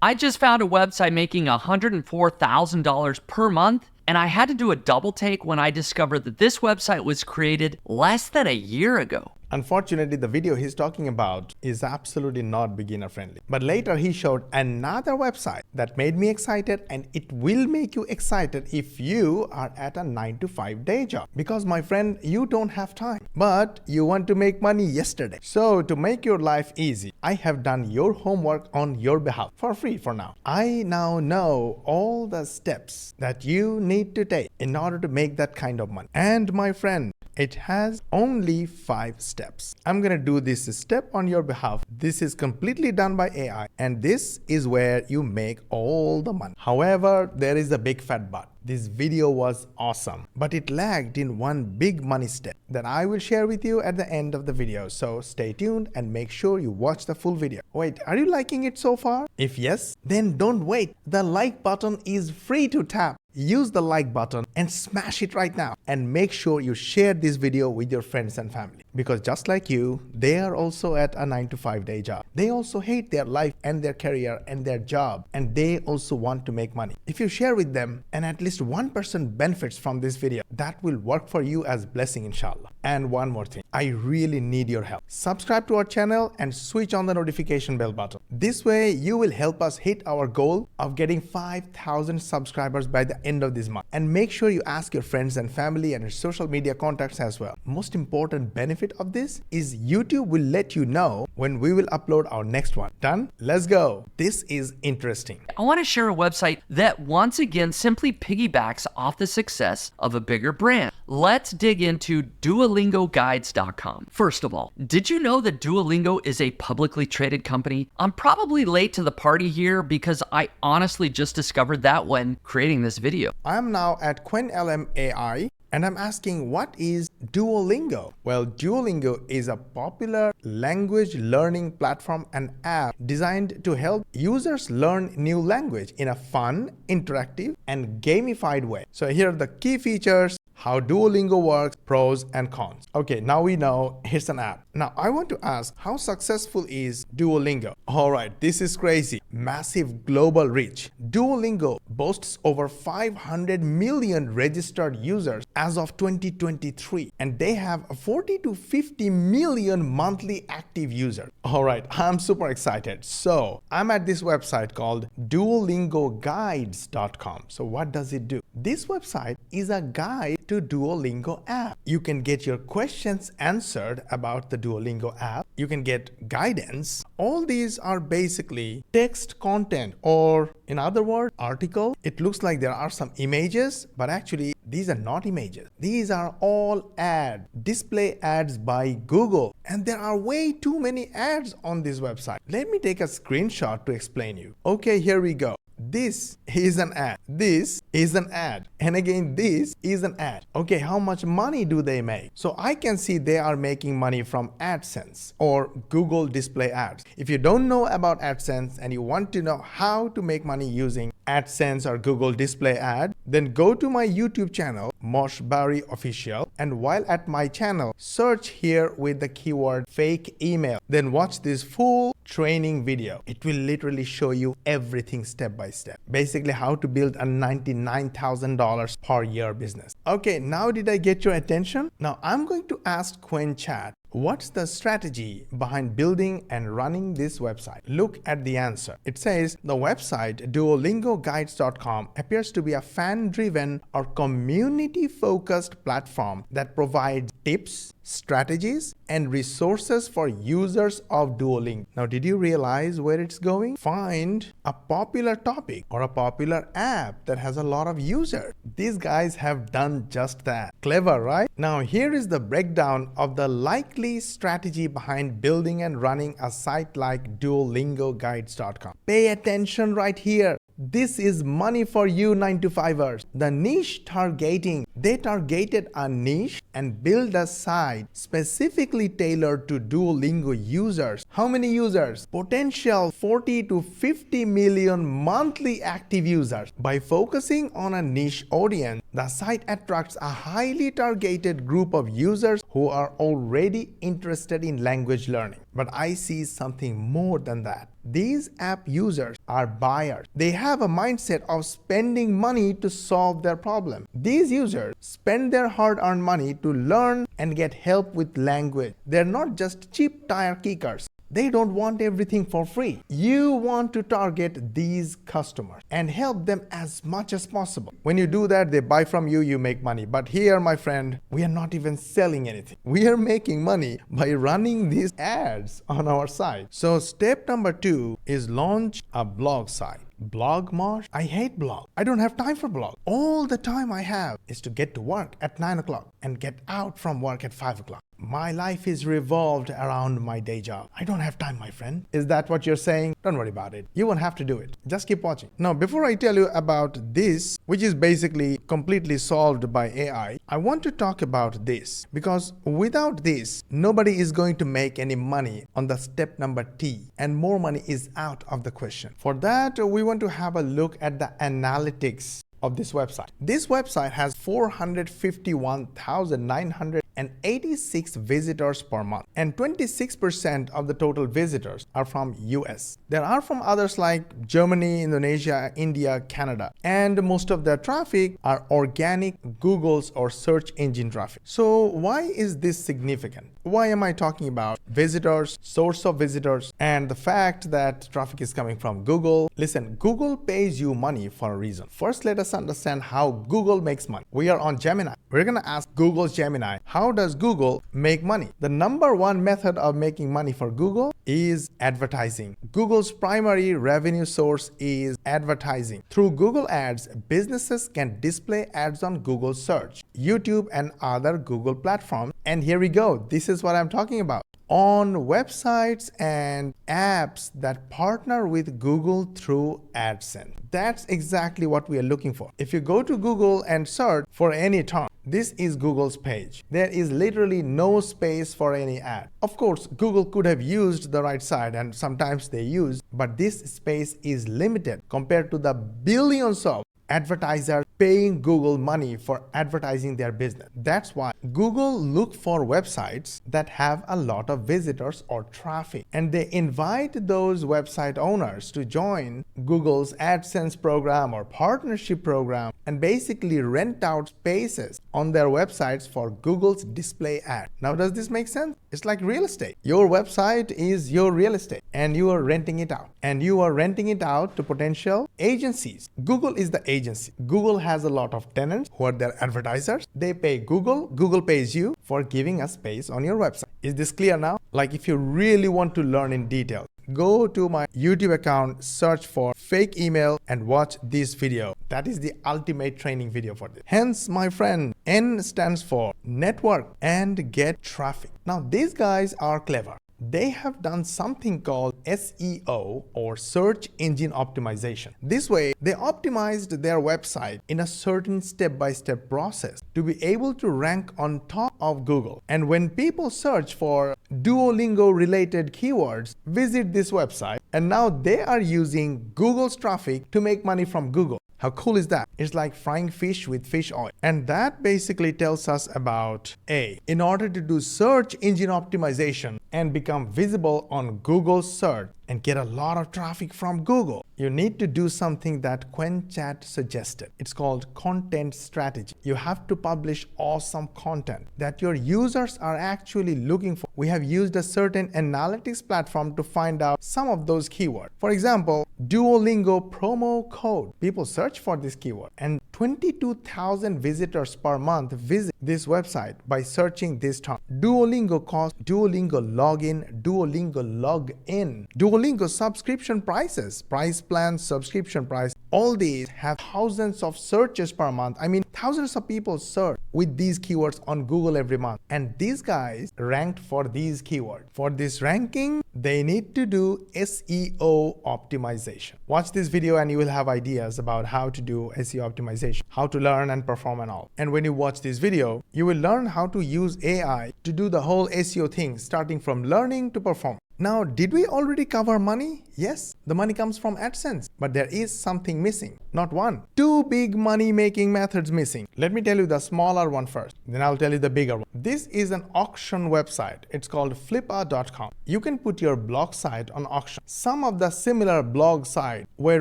I just found a website making $104,000 per month, and I had to do a double take when I discovered that this website was created less than a year ago. Unfortunately, the video he's talking about is absolutely not beginner friendly. But later he showed another website that made me excited, and it will make you excited if you are at a 9-to-5 day job. Because my friend, you don't have time, but you want to make money yesterday. So to make your life easy, I have done your homework on your behalf for free for now. I now know all the steps that you need to take in order to make that kind of money. And my friend, it has only 5 steps. I'm gonna do this step on your behalf. This is completely done by AI, and this is where you make all the money. However, there is a big fat but. This video was awesome, but it lagged in one big money step that I will share with you at the end of the video. So stay tuned and make sure you watch the full video. Wait, are you liking it so far? If yes, then don't wait. The like button is free to tap. Use the like button and smash it right now, and make sure you share this video with your friends and family, because just like you, they are also at a 9-to-5 day job. They also hate their life and their career and their job, and they also want to make money. If you share with them and at least one person benefits from this video, that will work for you as blessing, inshallah. And one more thing, I really need your help. Subscribe to our channel and switch on the notification bell button. This way you will help us hit our goal of getting 5,000 subscribers by the end of this month. And make sure you ask your friends and family and your social media contacts as well. Most important benefit of this is YouTube will let you know when we will upload our next one. Done? Let's go. This is interesting. I want to share a website that once again simply piggybacks off the success of a bigger brand. Let's dig into DuolingoGuides.com. First of all, did you know that Duolingo is a publicly traded company? I'm probably late to the party here because I honestly just discovered that when creating this video. I'm now at QuenLM AI, and I'm asking, what is Duolingo? Well, Duolingo is a popular language learning platform and app designed to help users learn new language in a fun, interactive, and gamified way. So here are the key features, how Duolingo works, pros and cons. Okay, now we know it's an app. Now I want to ask, how successful is Duolingo? All right, this is crazy. Massive global reach. Duolingo boasts over 500 million registered users as of 2023, and they have 40 to 50 million monthly active users. All right, I'm super excited. So I'm at this website called DuolingoGuides.com. So what does it do? This website is a guide to Duolingo app. You can get your questions answered about the Duolingo app. You can get guidance. All these are basically text content, or in other words, article. It looks like there are some images, but actually these are not images. These are all ads, display ads by Google. And there are way too many ads on this website. Let me take a screenshot to explain you. Okay, here we go. This is an ad. This is an ad. And again, this is an ad. Okay, how much money do they make? So I can see they are making money from AdSense or Google display ads. If you don't know about AdSense and you want to know how to make money using AdSense or Google display ad, then go to my YouTube channel, Mosh Bari Official, and while at my channel, search here with the keyword fake email. Then watch this full training video. It will literally show you everything step by step. Basically how to build a $99,000 per year business. Okay, now did I get your attention? Now I'm going to ask Quen Chat, what's the strategy behind building and running this website? Look at the answer. It says the website DuolingoGuides.com appears to be a fan-driven or community-focused platform that provides tips, strategies, and resources for users of Duolingo. Now, did you realize where it's going? Find a popular topic or a popular app that has a lot of users. These guys have done just that. Clever, right? Now, here is the breakdown of the likely strategy behind building and running a site like DuolingoGuides.com. Pay attention right here. This is money for you 9-to-5ers. The niche targeting They targeted a niche and built a site specifically tailored to Duolingo users. How many users? Potential 40 to 50 million monthly active users. By focusing on a niche audience, the site attracts a highly targeted group of users who are already interested in language learning. But I see something more than that. These app users are buyers. They have a mindset of spending money to solve their problem. These users spend their hard-earned money to learn and get help with language. They're not just cheap tire kickers. They don't want everything for free. You want to target these customers and help them as much as possible. When you do that, they buy from you, you make money. But here, my friend, we are not even selling anything. We are making money by running these ads on our site. So step number 2 is launch a blog site. Blog, Mosh? I hate blog. I don't have time for blog. All the time I have is to get to work at 9 o'clock and get out from work at 5 o'clock. My life is revolved around my day job. I don't have time, my friend. Is that what you're saying? Don't worry about it. You won't have to do it. Just keep watching. Now, before I tell you about this, which is basically completely solved by AI, I want to talk about this because without this, nobody is going to make any money on the step number T, and more money is out of the question. For that, we want to have a look at the analytics of this website. This website has 451,986 visitors per month, and 26% of the total visitors are from US. There are from others like Germany, Indonesia, India, Canada, and most of their traffic are organic Google's or search engine traffic. So why is this significant? Why am I talking about visitors, source of visitors, and the fact that traffic is coming from Google? Listen, Google pays you money for a reason. First, let us understand how Google makes money. We are on Gemini. We're going to ask Google's Gemini, how does Google make money? The number one method of making money for Google is advertising. Google's primary revenue source is advertising. Through Google Ads, businesses can display ads on Google Search, YouTube, and other Google platforms. And here we go. This is what I'm talking about. On websites and apps that partner with Google through AdSense. That's exactly what we are looking for. If you go to Google and search for any term, this is Google's page. There is literally no space for any ad. Of course, Google could have used the right side, and sometimes they use, but this space is limited compared to the billions of advertisers paying Google money for advertising their business. That's why Google look for websites that have a lot of visitors or traffic, and they invite those website owners to join Google's AdSense program or partnership program and basically rent out spaces on their websites for Google's display ad. Now, does this make sense? It's like real estate. Your website is your real estate and you are renting it out. And you are renting it out to potential agencies. Google is the agency. Google has a lot of tenants who are their advertisers. They pay Google. Google pays you for giving a space on your website. Is this clear now? Like if you really want to learn in detail, go to my YouTube account, search for fake email and watch this video. That is the ultimate training video for this. Hence, my friend, N stands for network and get traffic. Now, these guys are clever. They have done something called SEO or search engine optimization. This way, they optimized their website in a certain step-by-step process to be able to rank on top of Google. And when people search for Duolingo related keywords, visit this website, and now they are using Google's traffic to make money from Google. How cool is that? It's like frying fish with fish oil. And that basically tells us about A. In order to do search engine optimization and become visible on Google search and get a lot of traffic from Google, you need to do something that QuenChat suggested. It's called content strategy. You have to publish awesome content that your users are actually looking for. We have used a certain analytics platform to find out some of those keywords. For example, Duolingo promo code. People search for this keyword, and 22,000 visitors per month visit this website by searching this term. Duolingo cost, Duolingo login, Duolingo login, Duolingo subscription prices, price plans, subscription price, All these have thousands of searches per month. I mean, thousands of people search with these keywords on Google every month. And these guys ranked for these keywords. For this ranking, they need to do SEO optimization. Watch this video and you will have ideas about how to do SEO optimization, how to learn and perform and all. And when you watch this video, you will learn how to use AI to do the whole SEO thing, starting from learning to perform. Now, did we already cover money? Yes, the money comes from AdSense, but there is something missing. Not one, two big money-making methods missing. Let me tell you the smaller one first, then I'll tell you the bigger one. This is an auction website. It's called flippa.com. You can put your blog site on auction. Some of the similar blog sites were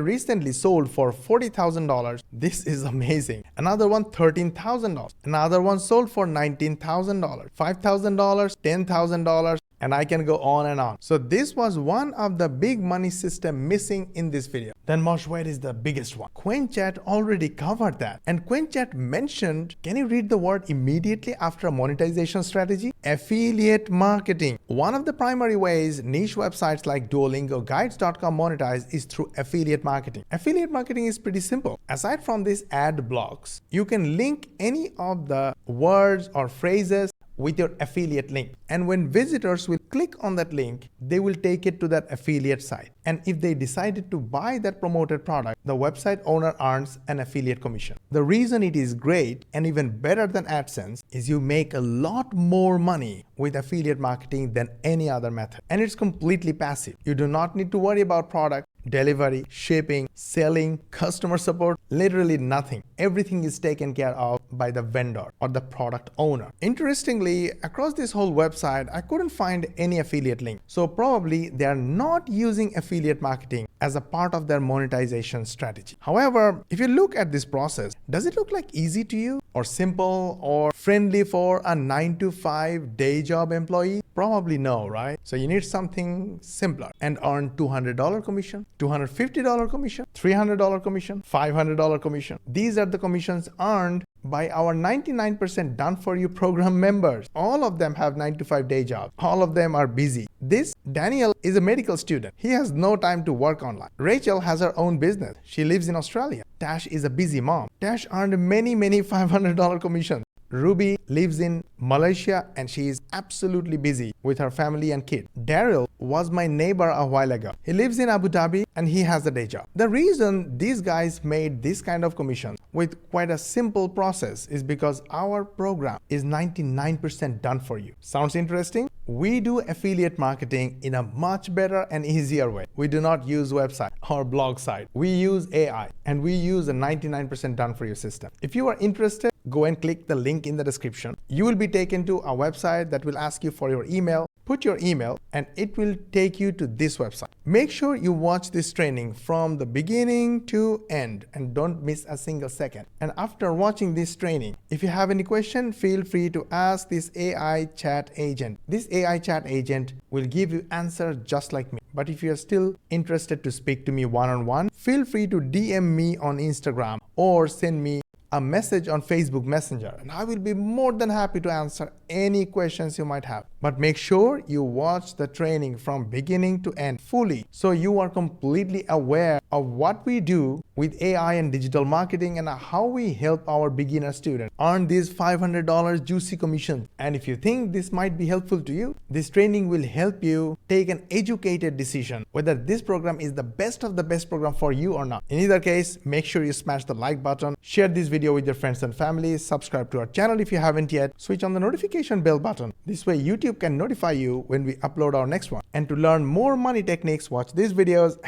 recently sold for $40,000. This is amazing. Another one, $13,000. Another one sold for $19,000, $5,000, $10,000. And I can go on and on. So this was one of the big money system missing in this video. Then Mosh, where is the biggest one? QuenChat already covered that. And QuenChat mentioned, can you read the word immediately after monetization strategy? Affiliate marketing. One of the primary ways niche websites like Duolingo Guides.com monetize is through affiliate marketing. Affiliate marketing is pretty simple. Aside from these ad blocks, you can link any of the words or phrases with your affiliate link. And when visitors will click on that link, they will take it to that affiliate site. And if they decided to buy that promoted product, the website owner earns an affiliate commission. The reason it is great and even better than AdSense is you make a lot more money with affiliate marketing than any other method. And it's completely passive. You do not need to worry about product, delivery, shipping, selling, customer support, literally nothing. Everything is taken care of by the vendor or the product owner. Interestingly, across this whole website, I couldn't find any affiliate link. So probably they are not using affiliate marketing as a part of their monetization strategy. However, if you look at this process, does it look like easy to you or simple or friendly for a 9-to-5 day job employee? Probably no, right? So you need something simpler and earn $200 commission, $250 commission, $300 commission, $500 commission. These are the commissions earned by our 99% done for you program members. All of them have 9-to-5 day jobs. All of them are busy. This Daniel is a medical student. He has no time to work online. Rachel has her own business. She lives in Australia. Tash is a busy mom. Tash earned many $500 commissions. Ruby lives in Malaysia and she is absolutely busy with her family and kid. Daryl was my neighbor a while ago. He lives in Abu Dhabi and he has a day job. The reason these guys made this kind of commission with quite a simple process is because our program is 99% done for you. Sounds interesting? We do affiliate marketing in a much better and easier way. We do not use website or blog site. We use AI and we use a 99% done for you system. If you are interested, go and click the link in the description. You will be taken to a website that will ask you for your email. Put your email and it will take you to this website. Make sure you watch this training from the beginning to end and don't miss a single second. And after watching this training, if you have any question, feel free to ask this AI chat agent. This AI chat agent will give you answer just like me. But if you are still interested to speak to me one-on-one, feel free to DM me on Instagram or send me a message on Facebook Messenger and I will be more than happy to answer any questions you might have. But make sure you watch the training from beginning to end fully so you are completely aware of what we do with AI and digital marketing and how we help our beginner students earn these $500 juicy commissions. And if you think this might be helpful to you, this training will help you take an educated decision whether this program is the best of the best program for you or not. In either case, make sure you smash the like button, share this video with your friends and family, subscribe to our channel if you haven't yet, switch on the notification bell button. This way YouTube can notify you when we upload our next one. And to learn more money techniques, watch these videos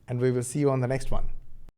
and we will see you on the next one.